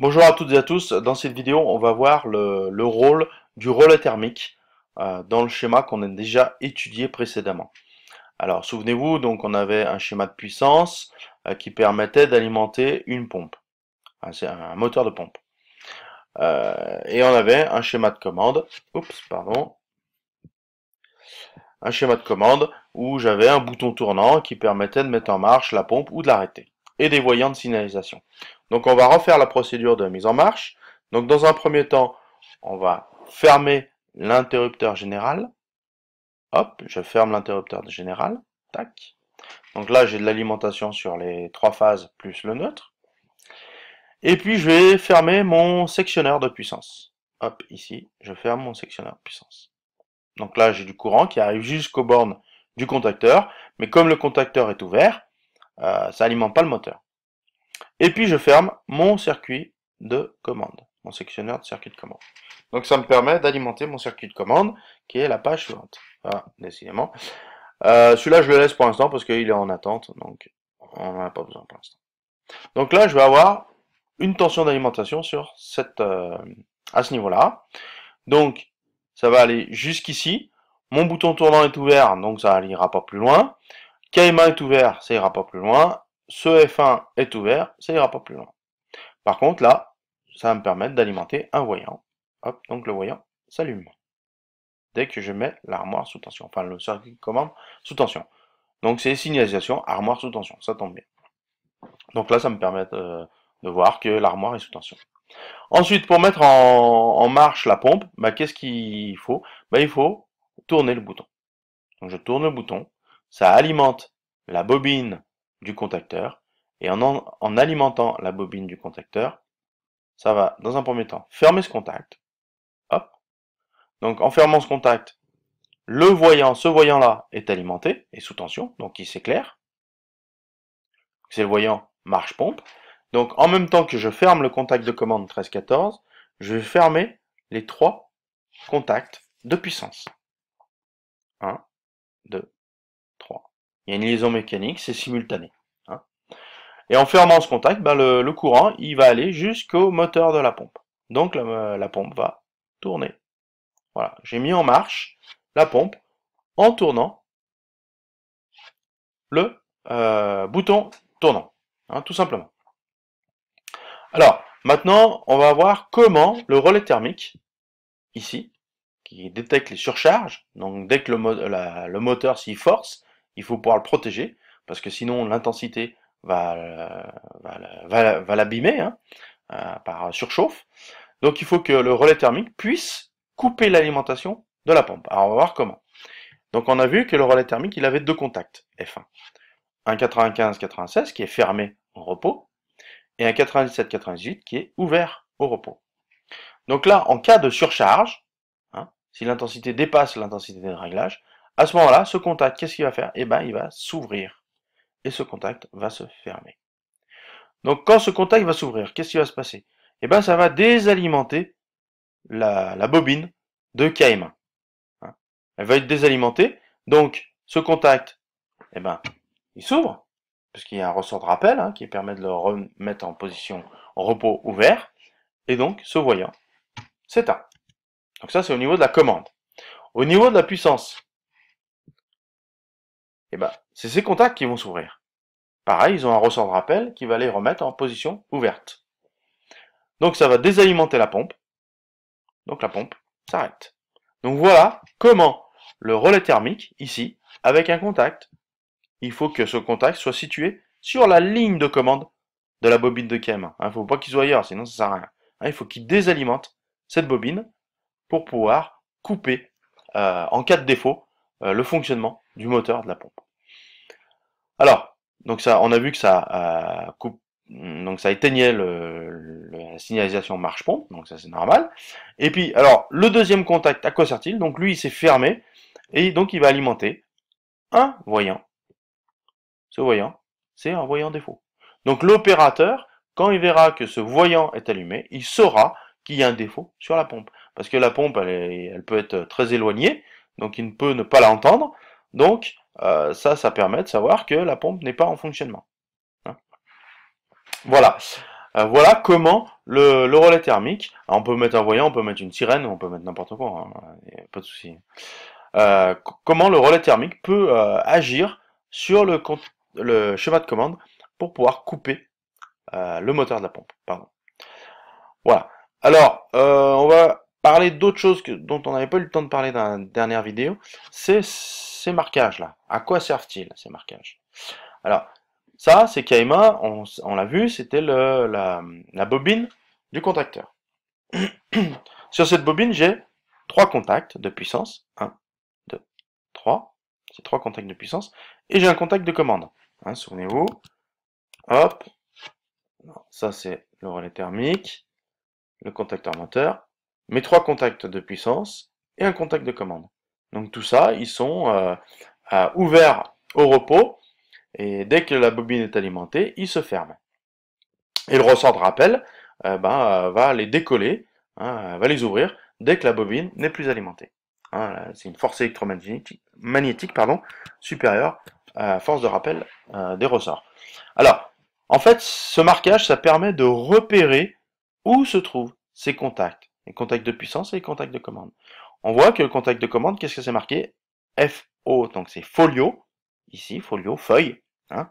Bonjour à toutes et à tous, dans cette vidéo on va voir le rôle du relais thermique dans le schéma qu'on a déjà étudié précédemment. Alors souvenez-vous, donc on avait un schéma de puissance qui permettait d'alimenter une pompe, c'est un moteur de pompe. Et on avait un schéma de commande, un schéma de commande où j'avais un bouton tournant qui permettait de mettre en marche la pompe ou de l'arrêter, et des voyants de signalisation. Donc on va refaire la procédure de mise en marche. Donc dans un premier temps, on va fermer l'interrupteur général. Hop, je ferme l'interrupteur général. Tac. Donc là, j'ai de l'alimentation sur les trois phases plus le neutre. Et puis je vais fermer mon sectionneur de puissance. Hop, ici, je ferme mon sectionneur de puissance. Donc là, j'ai du courant qui arrive jusqu'aux bornes du contacteur, mais comme le contacteur est ouvert, ça alimente pas le moteur. Et puis je ferme mon circuit de commande, mon sectionneur de circuit de commande. Donc ça me permet d'alimenter mon circuit de commande, qui est la page suivante. Voilà, décidément. Celui-là, je le laisse pour l'instant parce qu'il est en attente, donc on n'en a pas besoin pour l'instant. Donc là, je vais avoir une tension d'alimentation sur à ce niveau-là. Donc, ça va aller jusqu'ici. Mon bouton tournant est ouvert, donc ça n'ira pas plus loin. KMA est ouvert, ça ira pas plus loin. Ce F1 est ouvert, ça ira pas plus loin. Par contre, là, ça va me permettre d'alimenter un voyant. Hop, donc le voyant s'allume. Dès que je mets l'armoire sous tension, enfin le circuit de commande sous tension. Donc c'est signalisation armoire sous tension, ça tombe bien. Donc là, ça me permet de voir que l'armoire est sous tension. Ensuite, pour mettre en marche la pompe, qu'est-ce qu'il faut? Il faut tourner le bouton. Donc je tourne le bouton, ça alimente la bobine du contacteur, et en alimentant la bobine du contacteur, ça va, dans un premier temps, fermer ce contact. Hop. Donc en fermant ce contact, ce voyant-là est alimenté, et sous tension, donc il s'éclaire. C'est le voyant marche-pompe. Donc en même temps que je ferme le contact de commande 13-14, je vais fermer les trois contacts de puissance. 1, 2, 3. Il y a une liaison mécanique, c'est simultané. Et en fermant ce contact, le courant il va aller jusqu'au moteur de la pompe. Donc la pompe va tourner. Voilà, j'ai mis en marche la pompe en tournant le bouton tournant, tout simplement. Alors, maintenant, on va voir comment le relais thermique, ici, qui détecte les surcharges, donc dès que le moteur s'y force, il faut pouvoir le protéger, parce que sinon l'intensité va l'abîmer par surchauffe. Donc il faut que le relais thermique puisse couper l'alimentation de la pompe. Alors on va voir comment. Donc on a vu que le relais thermique, il avait deux contacts, F1. Un 95-96 qui est fermé en repos, et un 97-98 qui est ouvert au repos. Donc là, en cas de surcharge, si l'intensité dépasse l'intensité de réglage, à ce moment-là, ce contact, qu'est-ce qu'il va faire? Il va s'ouvrir. Et ce contact va se fermer. Donc quand ce contact va s'ouvrir, qu'est-ce qui va se passer? Ça va désalimenter la bobine de KM1. Elle va être désalimentée. Donc ce contact, il s'ouvre, puisqu'il y a un ressort de rappel qui permet de le remettre en position en repos ouvert. Et donc ce voyant s'éteint. Donc ça c'est au niveau de la commande. Au niveau de la puissance, c'est ces contacts qui vont s'ouvrir. Pareil, ils ont un ressort de rappel qui va les remettre en position ouverte. Donc ça va désalimenter la pompe. Donc la pompe s'arrête. Donc voilà comment le relais thermique, ici, avec un contact, il faut que ce contact soit situé sur la ligne de commande de la bobine de KM1. Il ne faut pas qu'il soit ailleurs, sinon ça sert à rien. Il faut qu'il désalimente cette bobine pour pouvoir couper, en cas de défaut, le fonctionnement du moteur de la pompe. Alors, donc ça, on a vu que ça donc ça éteignait la signalisation marche-pompe, donc ça c'est normal. Et puis, alors, le deuxième contact, à quoi sert-il? Donc lui, il s'est fermé, et donc il va alimenter un voyant. Ce voyant, c'est un voyant défaut. Donc l'opérateur, quand il verra que ce voyant est allumé, il saura qu'il y a un défaut sur la pompe. Parce que la pompe, elle peut être très éloignée, donc il ne peut ne pas l'entendre. Donc ça permet de savoir que la pompe n'est pas en fonctionnement. Voilà. Voilà comment le relais thermique, alors on peut mettre un voyant, on peut mettre une sirène, on peut mettre n'importe quoi, hein, y a pas de souci. Comment le relais thermique peut agir sur le schéma de commande pour pouvoir couper le moteur de la pompe. Pardon. Voilà. Alors, on va parler d'autre chose dont on n'avait pas eu le temps de parler dans la dernière vidéo, c'est ces marquages-là. À quoi servent-ils ces marquages? Alors, ça, c'est KMA, on l'a vu, c'était la bobine du contacteur. Sur cette bobine, j'ai 3 contacts de puissance. 1, 2, 3. C'est 3 contacts de puissance. Et j'ai un contact de commande. Hein, souvenez-vous. Hop. Ça, c'est le relais thermique, le contacteur moteur, mes 3 contacts de puissance et un contact de commande. Donc tout ça, ils sont ouverts au repos. Et dès que la bobine est alimentée, ils se ferment. Et le ressort de rappel va les décoller, hein, va les ouvrir dès que la bobine n'est plus alimentée. Hein, c'est une force électromagnétique supérieure à la force de rappel des ressorts. Alors, en fait, ce marquage, ça permet de repérer où se trouvent ces contacts, les contacts de puissance et les contacts de commande. On voit que le contact de commande, qu'est-ce que c'est marqué? FO, donc c'est folio, ici, folio, feuille, hein,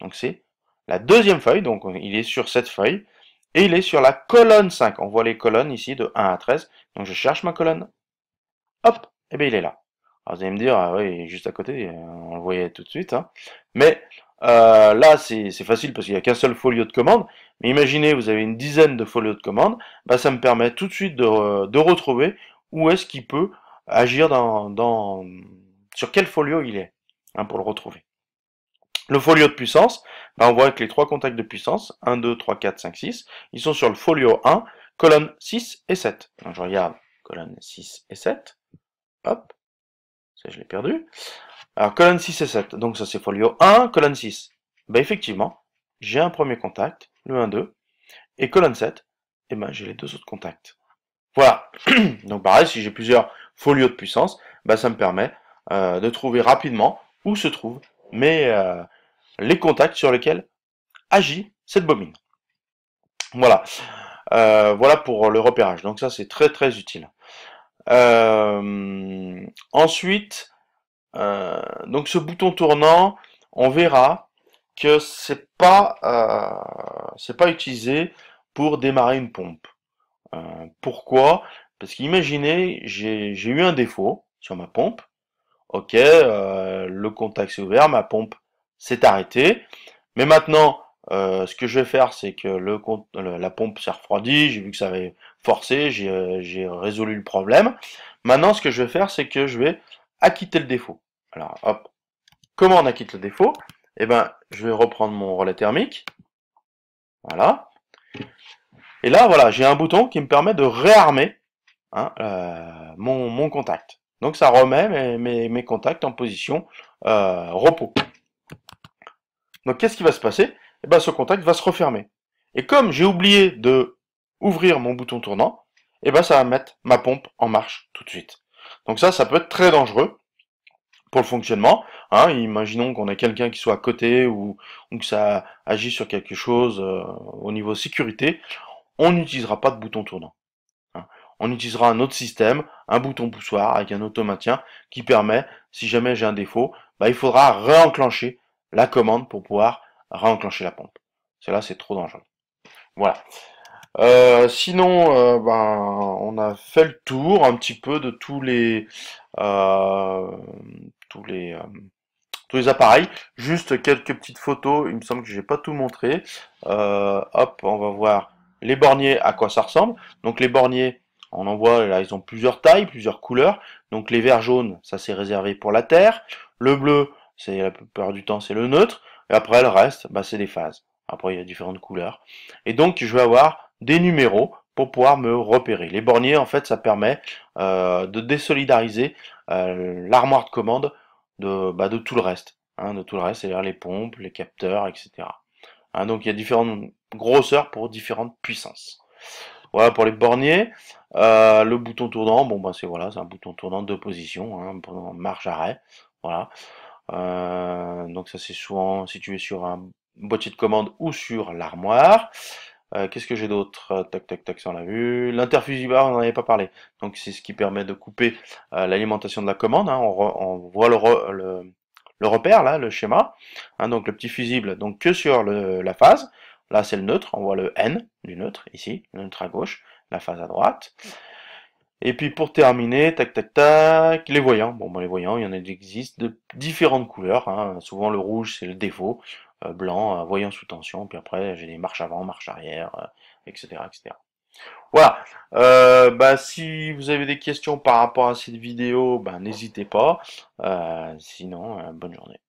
donc c'est la deuxième feuille, donc il est sur cette feuille, et il est sur la colonne 5. On voit les colonnes ici de 1 à 13, donc je cherche ma colonne, hop, et bien il est là. Alors vous allez me dire, ah oui, juste à côté, on le voyait tout de suite, hein. Mais là c'est facile parce qu'il n'y a qu'un seul folio de commande, mais imaginez vous avez une dizaine de folios de commande, bah, ça me permet tout de suite de retrouver où est-ce qu'il peut agir sur quel folio il est, hein, pour le retrouver. Le folio de puissance, bah, on voit que les 3 contacts de puissance, 1, 2, 3, 4, 5, 6, ils sont sur le folio 1, colonne 6 et 7. Donc je regarde colonne 6 et 7, hop, ça je l'ai perdu. Alors colonne 6 et 7, donc ça c'est folio 1, colonne 6. Bah effectivement, j'ai un premier contact, le 1, 2, et colonne 7, et ben j'ai les 2 autres contacts. Voilà, donc pareil, si j'ai plusieurs folios de puissance, bah, ça me permet de trouver rapidement où se trouvent les contacts sur lesquels agit cette bobine. Voilà, voilà pour le repérage. Donc ça c'est très très utile. Ensuite, donc ce bouton tournant, on verra que c'est pas utilisé pour démarrer une pompe. Pourquoi? Parce qu'imaginez, j'ai eu un défaut sur ma pompe. Ok, le contact s'est ouvert, ma pompe s'est arrêtée. Mais maintenant, ce que je vais faire, c'est que la pompe s'est refroidie, j'ai vu que ça avait forcé, j'ai résolu le problème. Maintenant, ce que je vais faire, c'est que je vais acquitter le défaut. Alors, hop, comment on acquitte le défaut? Eh ben, je vais reprendre mon relais thermique. Voilà. Et là, voilà, j'ai un bouton qui me permet de réarmer, hein, mon contact. Donc ça remet mes contacts en position repos. Donc qu'est-ce qui va se passer? Eh ben, ce contact va se refermer. Et comme j'ai oublié de ouvrir mon bouton tournant, eh ben, ça va mettre ma pompe en marche tout de suite. Donc ça peut être très dangereux pour le fonctionnement. Hein. Imaginons qu'on ait quelqu'un qui soit à côté ou que ça agit sur quelque chose au niveau sécurité. On n'utilisera pas de bouton tournant. Hein. On utilisera un autre système, un bouton poussoir avec un automaintien qui permet, si jamais j'ai un défaut, bah, il faudra réenclencher la commande pour pouvoir réenclencher la pompe. Cela c'est trop dangereux. Voilà. Sinon, on a fait le tour un petit peu de euh, tous les, euh, tous les appareils. Juste quelques petites photos. Il me semble que j'ai pas tout montré. Hop, on va voir les borniers, à quoi ça ressemble. Donc les borniers, on en voit là, ils ont plusieurs tailles, plusieurs couleurs. Donc les verts jaunes, ça c'est réservé pour la terre. Le bleu, c'est la plupart du temps c'est le neutre. Et après le reste, bah, c'est les phases. Après il y a différentes couleurs. Et donc je vais avoir des numéros pour pouvoir me repérer. Les borniers, en fait, ça permet de désolidariser l'armoire de commande de tout le reste. Hein, de tout le reste, c'est-à-dire les pompes, les capteurs, etc. Hein, donc il y a différentes grosseurs pour différentes puissances. Voilà pour les borniers. Le bouton tournant, bon ben c'est un bouton tournant de 2 positions, hein, pour marche arrêt. Voilà. Donc ça c'est souvent situé sur un boîtier de commande ou sur l'armoire. Qu'est-ce que j'ai d'autre? Tac, tac, tac, ça on l'a vu. L'interfusibar, on n'en avait pas parlé. Donc c'est ce qui permet de couper l'alimentation de la commande, hein. On voit le repère là, le schéma. Hein, donc le petit fusible, donc que sur la phase. Là c'est le neutre, on voit le N du neutre ici, le neutre à gauche, la phase à droite. Et puis pour terminer, tac tac tac, les voyants. Bon, ben, les voyants, il y en a qui existent de différentes couleurs, hein. Souvent le rouge c'est le défaut, blanc, voyant sous tension, puis après j'ai des marches avant, marche arrière, etc., etc. Voilà. Bah, si vous avez des questions par rapport à cette vidéo, bah, n'hésitez pas. Sinon, bonne journée.